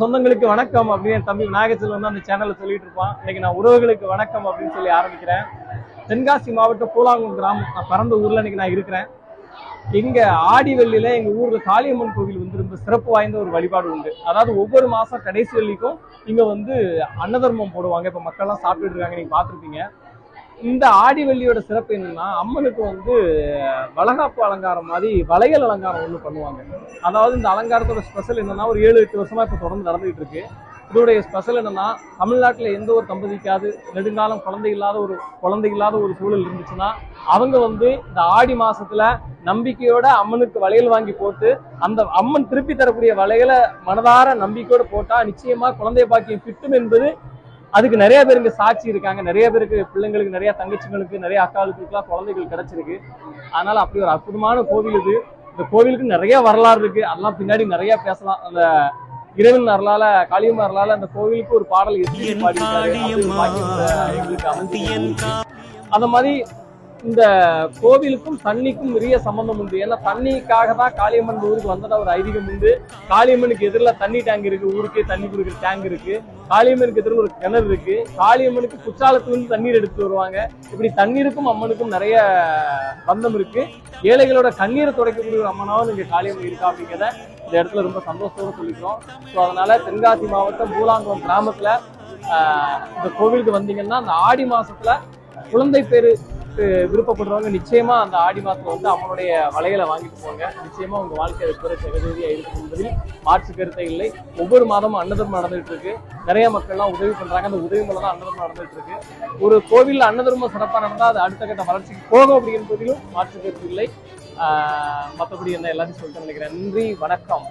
சொந்தங்களுக்கு வணக்கம் அப்படின்னு தம்பி விநாயகத்தில் வந்து அந்த சேனல்ல சொல்லிட்டு இருப்பான். இன்னைக்கு நான் உறவுகளுக்கு வணக்கம் அப்படின்னு சொல்லி ஆரம்பிக்கிறேன். தென்காசி மாவட்டம் பூலாங்குளம் கிராமம், நான் பிறந்த ஊர்ல இன்னைக்கு நான் இருக்கிறேன். இங்க ஆடிவெள்ளியில எங்க ஊர்ல காளியம்மன் கோவில் வந்து ரொம்ப சிறப்பு வாய்ந்த ஒரு வழிபாடு உண்டு. அதாவது ஒவ்வொரு மாசம் கடைசி வெள்ளிக்கும் இங்க வந்து அன்னதர்மம் போடுவாங்க. இப்ப மக்கள் எல்லாம் சாப்பிட்டு இருக்காங்க, நீங்க பாத்திருப்பீங்க. இந்த ஆடிவெள்ளியோட சிறப்பு என்னன்னா, அம்மனுக்கு வந்து வளகாப்பு அலங்காரம் மாதிரி வளையல் அலங்காரம் ஒண்ணு பண்ணுவாங்க. அதாவது இந்த அலங்காரத்தோட ஸ்பெஷல் என்னன்னா, ஒரு 7-8 வருஷமா இப்ப தொடர்ந்து நடந்துகிட்டு இருக்கு. இதோடைய ஸ்பெஷல் என்னன்னா, தமிழ்நாட்டுல எந்த ஒரு தம்பதிக்காவது நெடுங்காலம் குழந்தை இல்லாத ஒரு சூழல் இருந்துச்சுன்னா, அவங்க வந்து இந்த ஆடி மாசத்துல நம்பிக்கையோட அம்மனுக்கு வளையல் வாங்கி போட்டு, அந்த அம்மன் திருப்பி தரக்கூடிய வளையலை மனதார நம்பிக்கையோட போட்டா நிச்சயமா குழந்தை பாக்கியம் கிட்டும் என்பது அதுக்கு நிறைய பேர் இங்க சாட்சி இருக்காங்க. நிறைய பேருக்கு பிள்ளைங்களுக்கு, நிறைய தங்கச்சிங்களுக்கு, நிறைய அக்காளுக்குலாம் குழந்தைகள் கிடைச்சிருக்கு. அதனால அப்படி ஒரு அற்புதமான கோவில் இது. இந்த கோவிலுக்கு நிறைய வரலாறு இருக்கு, அதெல்லாம் பின்னாடி நிறைய பேசலாம். அந்த இறைவன் அருளால, காளியம்மன் அருளால அந்த கோவிலுக்கு ஒரு பாடல் பாடியிருக்காரு. எங்களுக்கு அமைஞ்சு அந்த மாதிரி இந்த கோவிலுக்கும் தண்ணிக்கும் நிறைய சம்பந்தம் உண்டு. ஏன்னா தண்ணிக்காக தான் காளியம்மன் ஊருக்கு வந்ததா ஒரு ஐதீகம் உண்டு. காளியம்மனுக்கு எதிரில் தண்ணி டேங்க் இருக்கு, ஊருக்கே தண்ணி கொடுக்குற டேங்க் இருக்கு. காளியம்மனுக்கு எதிரில் ஒரு கிணறு இருக்கு. காளியம்மனுக்கு குற்றாலத்திலிருந்து தண்ணீர் எடுத்துட்டு வருவாங்க. இப்படி தண்ணீருக்கும் அம்மனுக்கும் நிறைய பந்தம் இருக்கு. ஏழைகளோட கண்ணீரை துடைக்கக்கூடிய ஒரு அம்மனாவும் இங்க காளியம்மன் இருக்கா அப்படிங்கிறத இந்த இடத்துல ரொம்ப சந்தோஷத்தோட சொல்லிக்கிறோம். ஸோ அதனால தென்காசி மாவட்டம் பூலாங்குளம் கிராமத்துல இந்த கோவிலுக்கு வந்தீங்கன்னா, அந்த ஆடி மாசத்துல குழந்தை பேரு விருப்பப்படுறவங்க நிச்சயமா அந்த ஆடி மாசத்துல வந்து அம்மனுடைய வளையலை வாங்கிட்டு போங்க. நிச்சயமா உங்க வாழ்க்கை பெருதியா இருக்கும் என்பதில் மாற்று கருத்தை இல்லை. ஒவ்வொரு மாதமும் அன்னதர்மம் நடந்துட்டு இருக்கு. நிறைய மக்கள்லாம் உதவி பண்றாங்க. அந்த உதவி மூலம் தான் அன்னதர்மம் நடந்துட்டு இருக்கு. ஒரு கோவில்ல அன்னதர்மம் சிறப்பா நடந்தா அது அடுத்த கட்ட வளர்ச்சிக்கு போகும் அப்படிங்கிறதிலும் மாற்று கருத்து இல்லை. மற்றபடி என்ன எல்லாத்தையும் சொல்லிட்டு நினைக்கிறேன். நன்றி, வணக்கம்.